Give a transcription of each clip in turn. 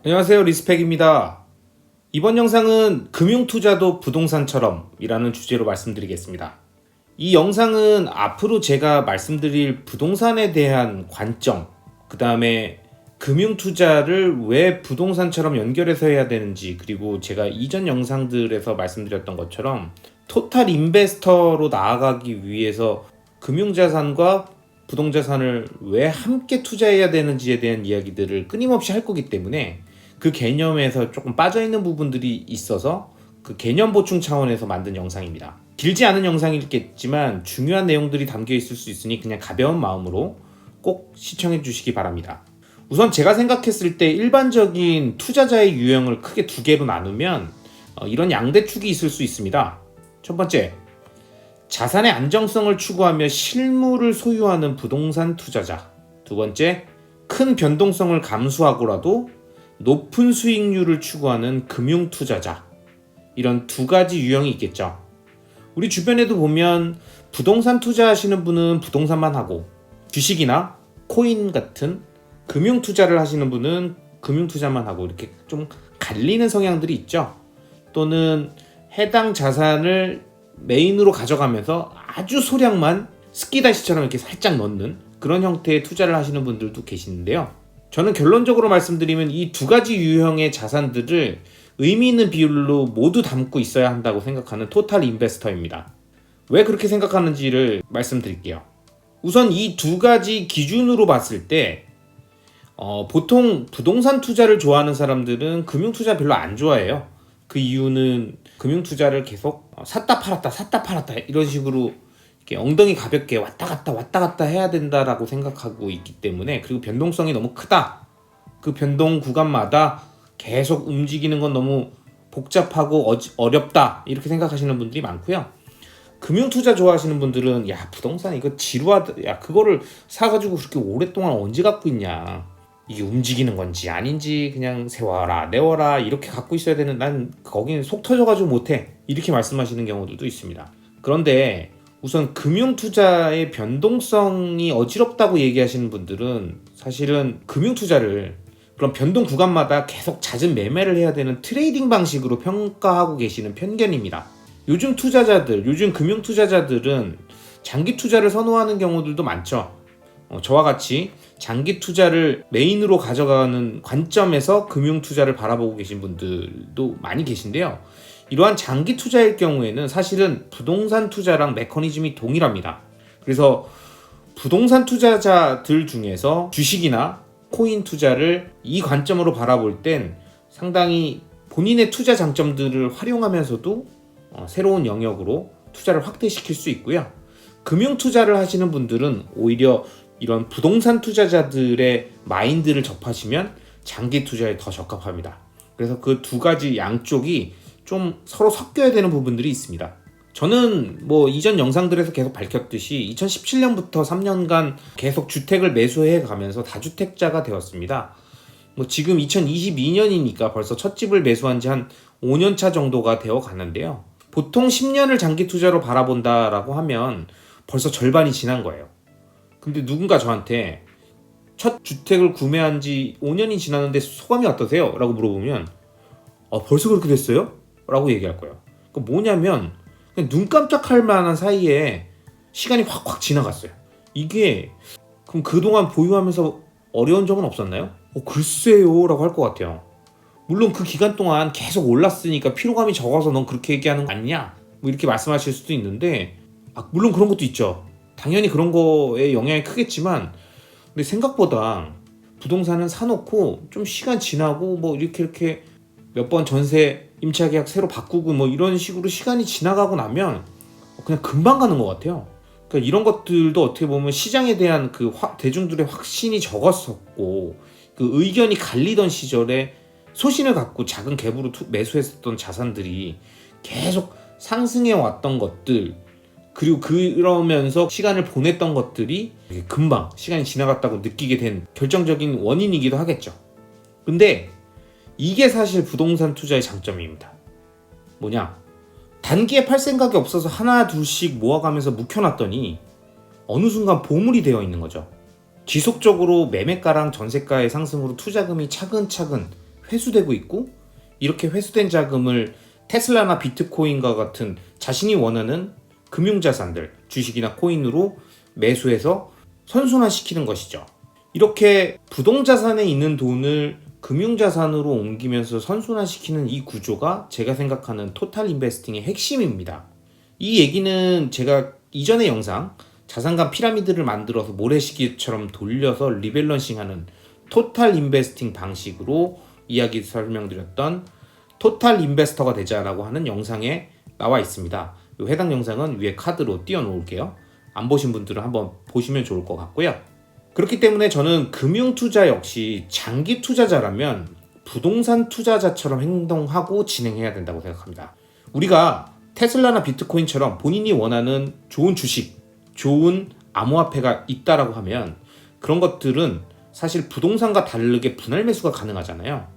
안녕하세요, 리스펙입니다. 이번 영상은 금융투자도 부동산처럼 이라는 주제로 말씀드리겠습니다. 이 영상은 앞으로 제가 말씀드릴 부동산에 대한 관점, 그 다음에 금융투자를 왜 부동산처럼 연결해서 해야 되는지, 그리고 제가 이전 영상들에서 말씀드렸던 것처럼 토탈 인베스터로 나아가기 위해서 금융자산과 부동자산을 왜 함께 투자해야 되는지에 대한 이야기들을 끊임없이 할 거기 때문에 그 개념에서 조금 빠져있는 부분들이 있어서 그 개념 보충 차원에서 만든 영상입니다. 길지 않은 영상이겠지만 중요한 내용들이 담겨 있을 수 있으니 그냥 가벼운 마음으로 꼭 시청해 주시기 바랍니다. 우선 제가 생각했을 때 일반적인 투자자의 유형을 크게 두 개로 나누면 이런 양대축이 있을 수 있습니다. 첫 번째, 자산의 안정성을 추구하며 실물을 소유하는 부동산 투자자. 두 번째, 큰 변동성을 감수하고라도 높은 수익률을 추구하는 금융 투자자. 이런 두 가지 유형이 있겠죠. 우리 주변에도 보면 부동산 투자하시는 분은 부동산만 하고 주식이나 코인 같은 금융 투자를 하시는 분은 금융 투자만 하고 이렇게 좀 갈리는 성향들이 있죠. 또는 해당 자산을 메인으로 가져가면서 아주 소량만 스키다시처럼 이렇게 살짝 넣는 그런 형태의 투자를 하시는 분들도 계시는데요. 저는 결론적으로 말씀드리면 이 두 가지 유형의 자산들을 의미 있는 비율로 모두 담고 있어야 한다고 생각하는 토탈 인베스터입니다. 왜 그렇게 생각하는지를 말씀드릴게요. 우선 이 두 가지 기준으로 봤을 때 보통 부동산 투자를 좋아하는 사람들은 금융 투자 별로 안 좋아해요. 그 이유는 금융 투자를 계속 샀다 팔았다 이런 식으로 이렇게 엉덩이 가볍게 왔다 갔다 해야 된다라고 생각하고 있기 때문에, 그리고 변동성이 너무 크다. 그 변동 구간마다 계속 움직이는 건 너무 복잡하고 어렵다 이렇게 생각하시는 분들이 많고요. 금융 투자 좋아하시는 분들은 야, 부동산 이거 지루하다. 야, 그거를 사가지고 그렇게 오랫동안 언제 갖고 있냐. 이게 움직이는 건지 아닌지 그냥 세워라 내워라 이렇게 갖고 있어야 되는, 난 거기는 속 터져가지고 못해, 이렇게 말씀하시는 경우들도 있습니다. 그런데 우선 금융투자의 변동성이 어지럽다고 얘기하시는 분들은 사실은 금융투자를 그런 변동 구간마다 계속 잦은 매매를 해야 되는 트레이딩 방식으로 평가하고 계시는 편견입니다. 요즘 금융투자자들은 장기 투자를 선호하는 경우들도 많죠. 저와 같이 장기 투자를 메인으로 가져가는 관점에서 금융 투자를 바라보고 계신 분들도 많이 계신데요. 이러한 장기 투자일 경우에는 사실은 부동산 투자랑 메커니즘이 동일합니다. 그래서 부동산 투자자들 중에서 주식이나 코인 투자를 이 관점으로 바라볼 땐 상당히 본인의 투자 장점들을 활용하면서도 새로운 영역으로 투자를 확대시킬 수 있고요. 금융 투자를 하시는 분들은 오히려 이런 부동산 투자자들의 마인드를 접하시면 장기 투자에 더 적합합니다. 그래서 그 두 가지 양쪽이 좀 서로 섞여야 되는 부분들이 있습니다. 저는 이전 영상들에서 계속 밝혔듯이 2017년부터 3년간 계속 주택을 매수해 가면서 다주택자가 되었습니다. 지금 2022년이니까 벌써 첫 집을 매수한 지 한 5년차 정도가 되어 가는데요. 보통 10년을 장기 투자로 바라본다라고 하면 벌써 절반이 지난 거예요. 근데 누군가 저한테 첫 주택을 구매한 지 5년이 지났는데 소감이 어떠세요? 라고 물어보면 벌써 그렇게 됐어요? 라고 얘기할 거예요. 그러니까 뭐냐면 그냥 눈 깜짝할 만한 사이에 시간이 확 지나갔어요. 이게 그럼 그동안 보유하면서 어려운 점은 없었나요? 글쎄요 라고 할 것 같아요. 물론 그 기간 동안 계속 올랐으니까 피로감이 적어서 넌 그렇게 얘기하는 거 아니냐? 이렇게 말씀하실 수도 있는데 물론 그런 것도 있죠. 당연히 그런 거에 영향이 크겠지만, 근데 생각보다 부동산은 사놓고 좀 시간 지나고 이렇게 몇 번 전세 임차 계약 새로 바꾸고 이런 식으로 시간이 지나가고 나면 그냥 금방 가는 것 같아요. 그러니까 이런 것들도 어떻게 보면 시장에 대한 대중들의 확신이 적었었고 그 의견이 갈리던 시절에 소신을 갖고 작은 갭으로 매수했었던 자산들이 계속 상승해 왔던 것들, 그리고 그러면서 시간을 보냈던 것들이 금방 시간이 지나갔다고 느끼게 된 결정적인 원인이기도 하겠죠. 근데 이게 사실 부동산 투자의 장점입니다. 뭐냐? 단기에 팔 생각이 없어서 하나 둘씩 모아가면서 묵혀놨더니 어느 순간 보물이 되어 있는 거죠. 지속적으로 매매가랑 전세가의 상승으로 투자금이 차근차근 회수되고 있고, 이렇게 회수된 자금을 테슬라나 비트코인과 같은 자신이 원하는 금융자산들, 주식이나 코인으로 매수해서 선순환시키는 것이죠. 이렇게 부동자산에 있는 돈을 금융자산으로 옮기면서 선순환시키는 이 구조가 제가 생각하는 토탈 인베스팅의 핵심입니다. 이 얘기는 제가 이전의 영상 자산감 피라미드를 만들어서 모래시계처럼 돌려서 리밸런싱하는 토탈 인베스팅 방식으로 이야기 설명드렸던 토탈 인베스터가 되자라고 하는 영상에 나와 있습니다. 해당 영상은 위에 카드로 띄워 놓을게요. 안 보신 분들은 한번 보시면 좋을 것 같고요. 그렇기 때문에 저는 금융투자 역시 장기 투자자라면 부동산 투자자처럼 행동하고 진행해야 된다고 생각합니다. 우리가 테슬라나 비트코인처럼 본인이 원하는 좋은 주식, 좋은 암호화폐가 있다라고 하면 그런 것들은 사실 부동산과 다르게 분할 매수가 가능하잖아요.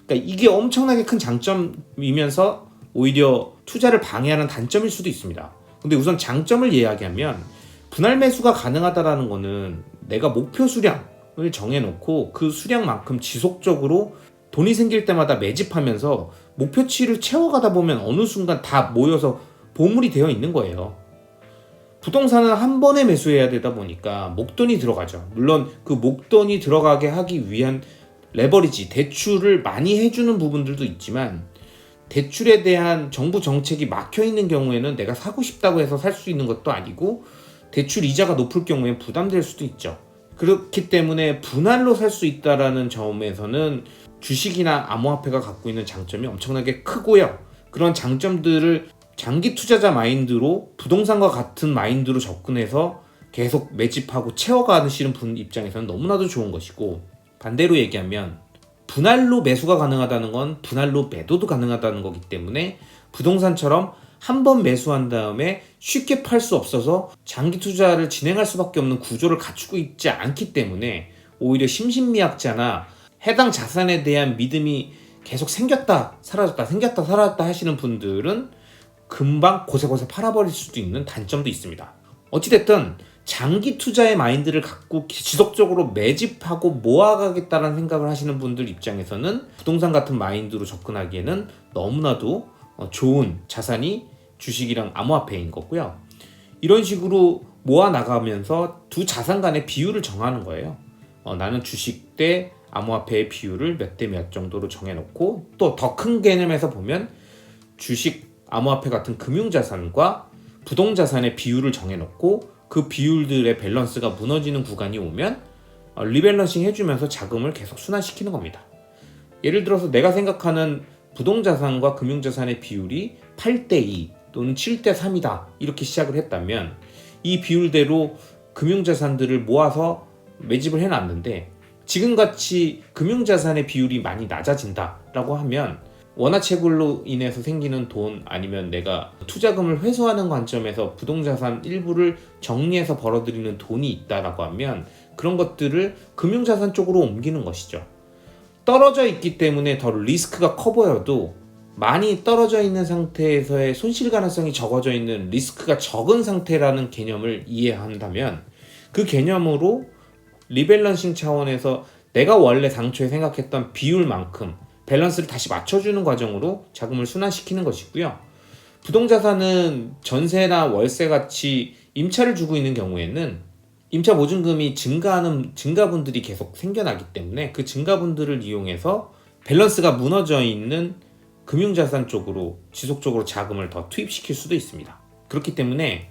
그러니까 이게 엄청나게 큰 장점이면서 오히려 투자를 방해하는 단점일 수도 있습니다. 근데 우선 장점을 이야기하면 분할 매수가 가능하다라는 거는 내가 목표 수량을 정해놓고 그 수량만큼 지속적으로 돈이 생길 때마다 매집하면서 목표치를 채워가다 보면 어느 순간 다 모여서 보물이 되어 있는 거예요. 부동산은 한 번에 매수해야 되다 보니까 목돈이 들어가죠. 물론 그 목돈이 들어가게 하기 위한 레버리지, 대출을 많이 해주는 부분들도 있지만 대출에 대한 정부 정책이 막혀있는 경우에는 내가 사고 싶다고 해서 살 수 있는 것도 아니고 대출 이자가 높을 경우에 부담될 수도 있죠. 그렇기 때문에 분할로 살 수 있다는 점에서는 주식이나 암호화폐가 갖고 있는 장점이 엄청나게 크고요. 그런 장점들을 장기 투자자 마인드로 부동산과 같은 마인드로 접근해서 계속 매집하고 채워가시는 분 입장에서는 너무나도 좋은 것이고, 반대로 얘기하면 분할로 매수가 가능하다는 건 분할로 매도도 가능하다는 거기 때문에 부동산처럼 한 번 매수한 다음에 쉽게 팔 수 없어서 장기 투자를 진행할 수밖에 없는 구조를 갖추고 있지 않기 때문에 오히려 심신미약자나 해당 자산에 대한 믿음이 계속 생겼다 사라졌다 생겼다 사라졌다 하시는 분들은 금방 고세고세 팔아버릴 수도 있는 단점도 있습니다. 어찌됐든 장기 투자의 마인드를 갖고 지속적으로 매집하고 모아가겠다는 생각을 하시는 분들 입장에서는 부동산 같은 마인드로 접근하기에는 너무나도 좋은 자산이 주식이랑 암호화폐인 거고요. 이런 식으로 모아나가면서 두 자산 간의 비율을 정하는 거예요. 나는 주식 대 암호화폐의 비율을 몇 대 몇 정도로 정해놓고, 또 더 큰 개념에서 보면 주식, 암호화폐 같은 금융자산과 부동자산의 비율을 정해놓고 그 비율들의 밸런스가 무너지는 구간이 오면 리밸런싱 해주면서 자금을 계속 순환시키는 겁니다. 예를 들어서 내가 생각하는 부동자산과 금융자산의 비율이 8대2 또는 7대3이다 이렇게 시작을 했다면 이 비율대로 금융자산들을 모아서 매집을 해놨는데 지금같이 금융자산의 비율이 많이 낮아진다라고 하면 원화채굴로 인해서 생기는 돈, 아니면 내가 투자금을 회수하는 관점에서 부동자산 일부를 정리해서 벌어들이는 돈이 있다라고 하면 그런 것들을 금융자산 쪽으로 옮기는 것이죠. 떨어져 있기 때문에 더 리스크가 커 보여도 많이 떨어져 있는 상태에서의 손실 가능성이 적어져 있는 리스크가 적은 상태라는 개념을 이해한다면 그 개념으로 리밸런싱 차원에서 내가 원래 당초에 생각했던 비율만큼 밸런스를 다시 맞춰주는 과정으로 자금을 순환시키는 것이고요. 부동자산은 전세나 월세같이 임차를 주고 있는 경우에는 임차 보증금이 증가하는 증가분들이 계속 생겨나기 때문에 그 증가분들을 이용해서 밸런스가 무너져 있는 금융자산 쪽으로 지속적으로 자금을 더 투입시킬 수도 있습니다. 그렇기 때문에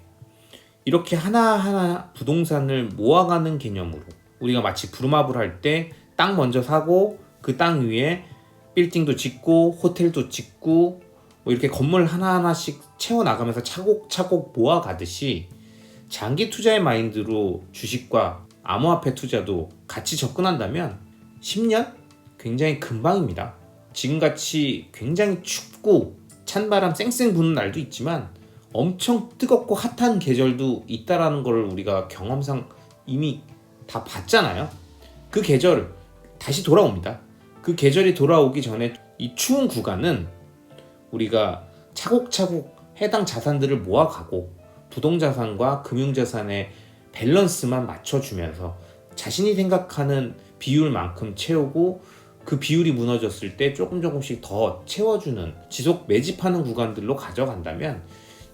이렇게 하나하나 부동산을 모아가는 개념으로 우리가 마치 부루마블 할 때 땅 먼저 사고 그 땅 위에 빌딩도 짓고 호텔도 짓고 뭐 이렇게 건물 하나하나씩 채워나가면서 차곡차곡 모아가듯이 장기 투자의 마인드로 주식과 암호화폐 투자도 같이 접근한다면 10년? 굉장히 금방입니다. 지금같이 굉장히 춥고 찬바람 쌩쌩 부는 날도 있지만 엄청 뜨겁고 핫한 계절도 있다라는 걸 우리가 경험상 이미 다 봤잖아요. 그 계절 다시 돌아옵니다. 그 계절이 돌아오기 전에 이 추운 구간은 우리가 차곡차곡 해당 자산들을 모아가고 부동자산과 금융자산의 밸런스만 맞춰주면서 자신이 생각하는 비율만큼 채우고 그 비율이 무너졌을 때 조금씩 더 채워주는 지속 매집하는 구간들로 가져간다면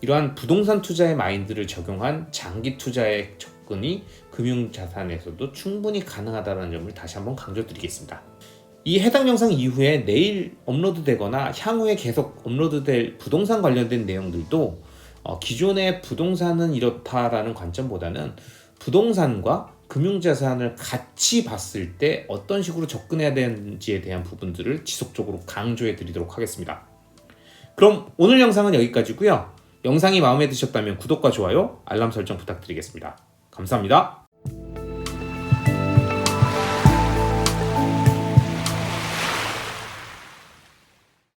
이러한 부동산 투자의 마인드를 적용한 장기 투자의 접근이 금융자산에서도 충분히 가능하다는 점을 다시 한번 강조드리겠습니다. 이 해당 영상 이후에 내일 업로드되거나 향후에 계속 업로드될 부동산 관련된 내용들도 기존의 부동산은 이렇다라는 관점보다는 부동산과 금융자산을 같이 봤을 때 어떤 식으로 접근해야 되는지에 대한 부분들을 지속적으로 강조해 드리도록 하겠습니다. 그럼 오늘 영상은 여기까지고요. 영상이 마음에 드셨다면 구독과 좋아요, 알람 설정 부탁드리겠습니다. 감사합니다.